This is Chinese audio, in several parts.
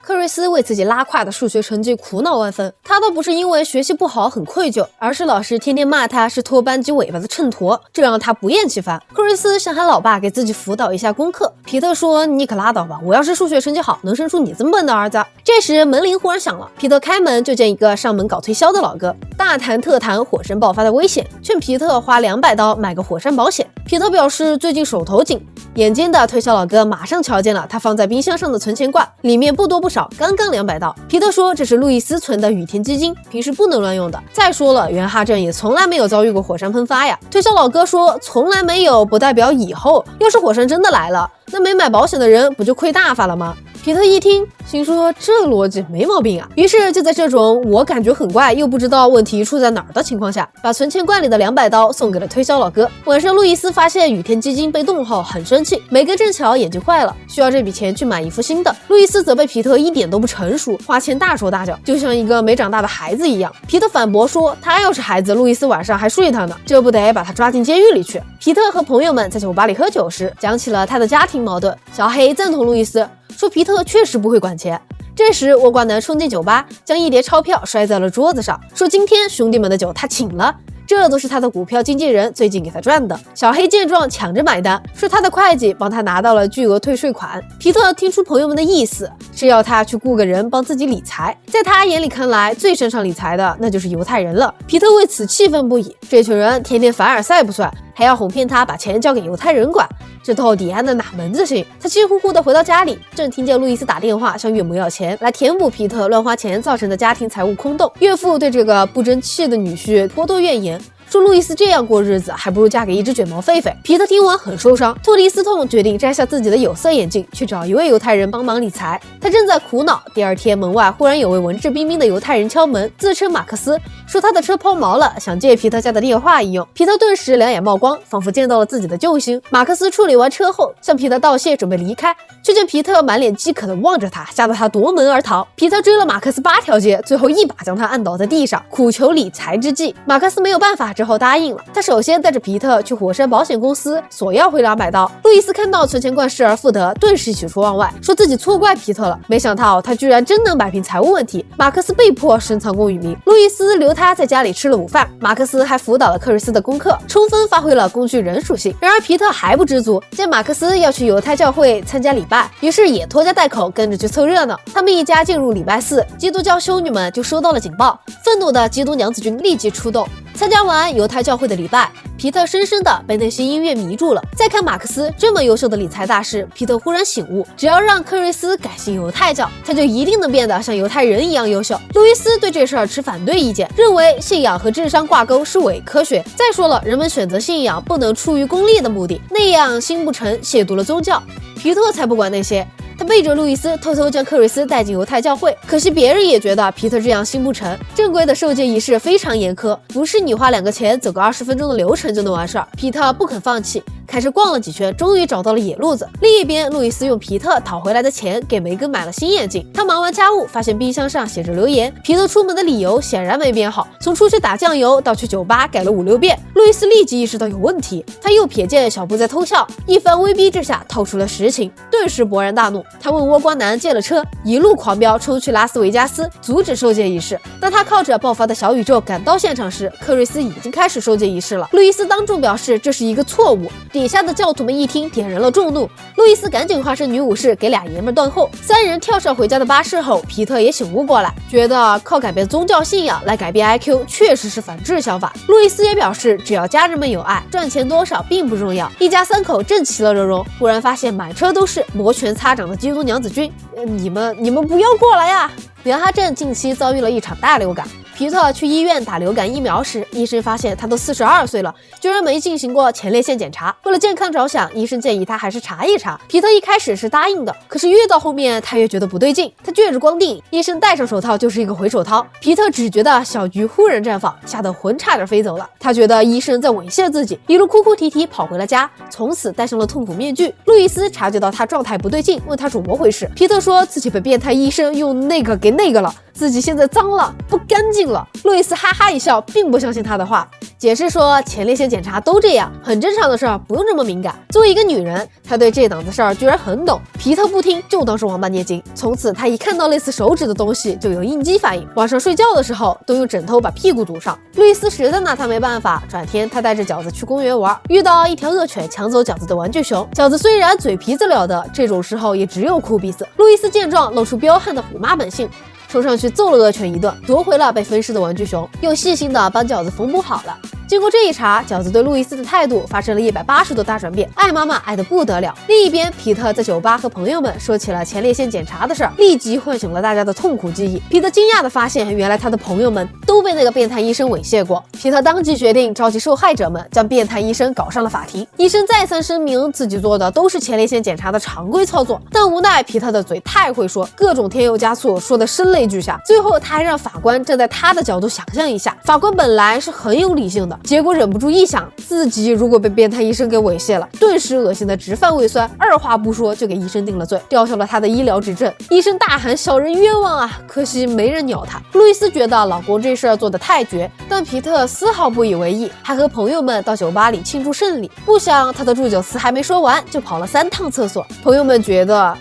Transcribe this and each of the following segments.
克瑞斯为自己拉胯的数学成绩苦恼万分，他倒不是因为学习不好很愧疚，而是老师天天骂他是拖班级尾巴的秤砣，这让他不厌其烦。克瑞斯想喊老爸给自己辅导一下功课，皮特说你可拉倒吧，我要是数学成绩好，能生出你这么笨的儿子。这时门铃忽然响了，皮特开门就见一个上门搞推销的老哥，大谈特谈火山爆发的危险，劝皮特花200刀买个火山保险。皮特表示最近手头紧，眼尖的推销老哥马上瞧见了他放在冰箱上的存钱罐，里面不多不少，刚刚200刀。皮特说这是路易斯存的雨田基金，平时不能乱用的。再说了，原哈镇也从来没有遭遇过火山喷发呀。推销老哥说从来没有不代表以后，要是火山真的来了，那没买保险的人不就亏大发了吗？皮特一听，心说这逻辑没毛病啊。于是就在这种我感觉很怪又不知道问题出在哪儿的情况下，把存钱罐里的200刀送给了推销老哥。晚上路易斯发现雨田基金被冻后很生气，梅根正巧眼睛坏了，需要这笔钱去买一副新的。路易斯责备皮特一点都不成熟，花钱大手大脚，就像一个没长大的孩子一样。皮特反驳说他要是孩子，路易斯晚上还睡他呢，这不得把他抓进监狱里去。皮特和朋友们在酒吧里喝酒时，讲起了他的家庭矛盾。小黑赞同路易斯，说皮特确实不会管钱。这时倭瓜男冲进酒吧，将一叠钞票摔在了桌子上，说今天兄弟们的酒他请了，这都是他的股票经纪人最近给他赚的。小黑见状抢着买单，说他的会计帮他拿到了巨额退税款。皮特听出朋友们的意思，是要他去雇个人帮自己理财。在他眼里看来，最擅长理财的那就是犹太人了。皮特为此气愤不已，这群人天天凡尔赛不算，还要哄骗他把钱交给犹太人管，这到底安的哪门子心？他气呼呼地回到家里，正听见路易斯打电话向岳母要钱，来填补皮特乱花钱造成的家庭财务空洞。岳父对这个不争气的女婿颇多怨言，说路易斯这样过日子，还不如嫁给一只卷毛狒狒。皮特听完很受伤，痛定思痛，决定摘下自己的有色眼镜，去找一位犹太人帮忙理财。他正在苦恼，第二天门外忽然有位文质彬彬的犹太人敲门，自称马克思，说他的车抛锚了，想借皮特家的电话一用。皮特顿时两眼冒光，仿佛见到了自己的救星。马克思处理完车后，向皮特道谢，准备离开，却见皮特满脸饥渴地望着他，吓得他夺门而逃。皮特追了马克思8条街，最后一把将他按倒在地上，苦求理财之际，马克思没有办法，之后答应了。他首先带着皮特去火山保险公司索要回200刀。路易斯看到存钱罐失而复得，顿时喜出望外，说自己错怪皮特了，没想到他居然真能摆平财务问题。马克思被迫深藏功与名，路易斯留他在家里吃了午饭。马克思还辅导了克瑞斯的功课，充分发挥了工具人属性。然而皮特还不知足，见马克思要去犹太教会参加礼拜，于是也拖家带口跟着去凑热闹。他们一家进入礼拜4，基督教修女们就收到了警报，愤怒的基督娘子军立即出动。参加完犹太教会的礼拜，皮特深深地被那些音乐迷住了。再看马克思这么优秀的理财大师，皮特忽然醒悟，只要让克瑞斯改信犹太教，他就一定能变得像犹太人一样优秀。路易斯对这事儿持反对意见，认为信仰和智商挂钩是伪科学。再说了，人们选择信仰不能出于功利的目的，那样心不诚，亵渎了宗教。皮特才不管那些，他背着路易斯偷偷将克瑞斯带进犹太教会，可惜别人也觉得皮特这样心不诚。正规的受戒仪式非常严苛，不是你花2个钱走个20分钟的流程就能完事儿。皮特不肯放弃，开始逛了几圈，终于找到了野路子。另一边，路易斯用皮特讨回来的钱给梅根买了新眼镜。他忙完家务，发现冰箱上写着留言。皮特出门的理由显然没变好，从出去打酱油到去酒吧改了5、6遍。路易斯立即意识到有问题，他又瞥见小布在偷笑，一番威逼之下透出了实情，顿时勃然大怒。他问倭瓜男借了车，一路狂飙冲去拉斯维加斯，阻止受戒仪式。当他靠着爆发的小宇宙赶到现场时，克瑞斯已经开始受戒仪式了。路易斯当众表示这是一个错误，底下的教徒们一听，点燃了众怒。路易斯赶紧化身女武士，给俩爷们断后。3人跳上回家的巴士后，皮特也醒悟过来，觉得靠改变宗教信仰来改变 IQ 确实是反智想法。路易斯也表示，只要家人们有爱，赚钱多少并不重要。一家3口正其乐融融，忽然发现满车都是摩拳擦掌的基督娘子军。你们不要过来呀！原哈镇近期遭遇了一场大流感。皮特去医院打流感疫苗时，医生发现他都42岁了，居然没进行过前列腺检查。为了健康着想，医生建议他还是查一查。皮特一开始是答应的，可是越到后面他越觉得不对劲。他撅着光腚，医生戴上手套就是一个回手掏。皮特只觉得小菊忽然绽放，吓得魂差点飞走了。他觉得医生在猥亵自己，一路哭哭啼啼跑回了家，从此戴上了痛苦面具。路易斯察觉到他状态不对劲，问他怎么回事。皮特说自己被变态医生用那个给那个了，自己现在脏了，不干净了。路易斯哈哈一笑，并不相信他的话。解释说前列腺检查都这样，很正常的事儿，不用这么敏感。作为一个女人，她对这档子事儿居然很懂。皮特不听，就当是王八念经。从此他一看到类似手指的东西就有应激反应，晚上睡觉的时候都用枕头把屁股堵上。路易斯实在拿他没办法，转天他带着饺子去公园玩，遇到一条恶犬抢走饺子的玩具熊。饺子虽然嘴皮子了得，这种时候也只有哭鼻子。路易斯见状露出彪悍的虎妈本性，冲上去揍了恶犬一顿，夺回了被分尸的玩具熊，又细心的帮饺子缝补好了。经过这一查，饺子对路易斯的态度发生了180度大转变，爱妈妈爱得不得了。另一边，皮特在酒吧和朋友们说起了前列腺检查的事儿，立即唤醒了大家的痛苦记忆。皮特惊讶地发现，原来他的朋友们都被那个变态医生猥亵过。皮特当即决定召集受害者们，将变态医生搞上了法庭。医生再三声明自己做的都是前列腺检查的常规操作，但无奈皮特的嘴太会说，各种添油加醋，说的声泪俱下。最后他还让法官站在他的角度想象一下，法官本来是很有理性的，结果忍不住一想，自己如果被变态医生给猥亵了，顿时恶心的直犯胃酸，二话不说就给医生定了罪，吊销了他的医疗执证。医生大喊小人冤枉啊，可惜没人鸟他。路易斯觉得老公这事儿做得太绝，但皮特丝毫不以为意，还和朋友们到酒吧里庆祝胜利。不想他的祝酒词还没说完，就跑了3趟厕所。朋友们觉得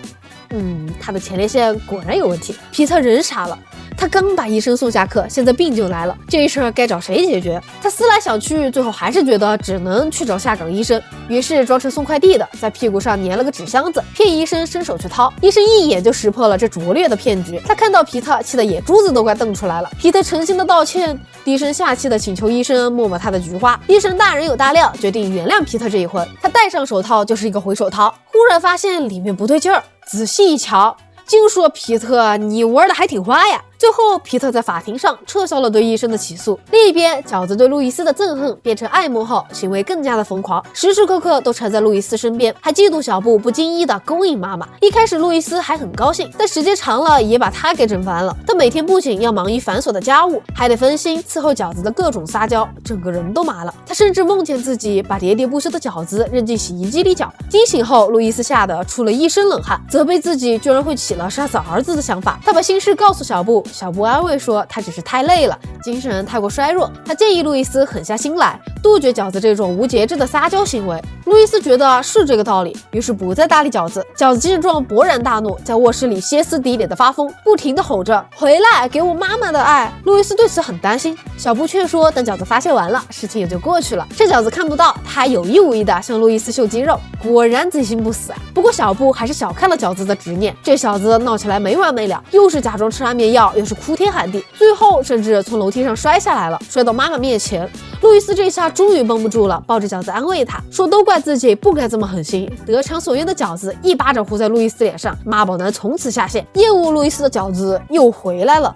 他的前列腺果然有问题。皮特人傻了，他刚把医生送下课，现在病就来了，这事儿该找谁解决？他思来想去，最后还是觉得只能去找下岗医生，于是装成送快递的，在屁股上粘了个纸箱子，骗医生伸手去掏。医生一眼就识破了这拙劣的骗局，他看到皮特，气得眼珠子都快瞪出来了。皮特诚心的道歉，低声下气的请求医生摸摸他的菊花。医生大人有大量，决定原谅皮特这一回。他戴上手套就是一个回手掏，忽然发现里面不对劲儿，仔细一瞧，竟说皮特你玩的还挺花呀。最后，皮特在法庭上撤销了对医生的起诉。另一边，饺子对路易斯的憎恨变成爱慕后，行为更加的疯狂，时时刻刻都缠在路易斯身边，还嫉妒小布不经意的勾引妈妈。一开始，路易斯还很高兴，但时间长了也把他给整烦了。他每天不仅要忙于繁琐的家务，还得分心伺候饺子的各种撒娇，整个人都麻了。他甚至梦见自己把喋喋不休的饺子扔进洗衣机里搅。惊醒后，路易斯吓得出了一身冷汗，责备自己居然会起了杀死儿子的想法。他把心事告诉小布，小布安慰说他只是太累了，精神太过衰弱。他建议路易斯狠下心来，杜绝饺子这种无节制的撒娇行为。路易斯觉得是这个道理，于是不再搭理饺子。饺子见状勃然大怒，在卧室里歇斯底里的发疯，不停的吼着回来给我妈妈的爱。路易斯对此很担心，小布劝说等饺子发泄完了，事情也就过去了。这饺子看不到，他还有意无意的向路易斯秀肌肉，果然贼心不死啊。不过小布还是小看了饺子的执念，这小子闹起来没完没了，又是假装吃安眠药，又是哭天喊地，最后甚至从楼梯上摔下来了，摔到妈妈面前。路易斯这下终于绷不住了，抱着饺子安慰他说都怪自己不该这么狠心。得偿所愿的饺子一巴掌呼在路易斯脸上，妈宝男从此下线，厌恶路易斯的饺子又回来了。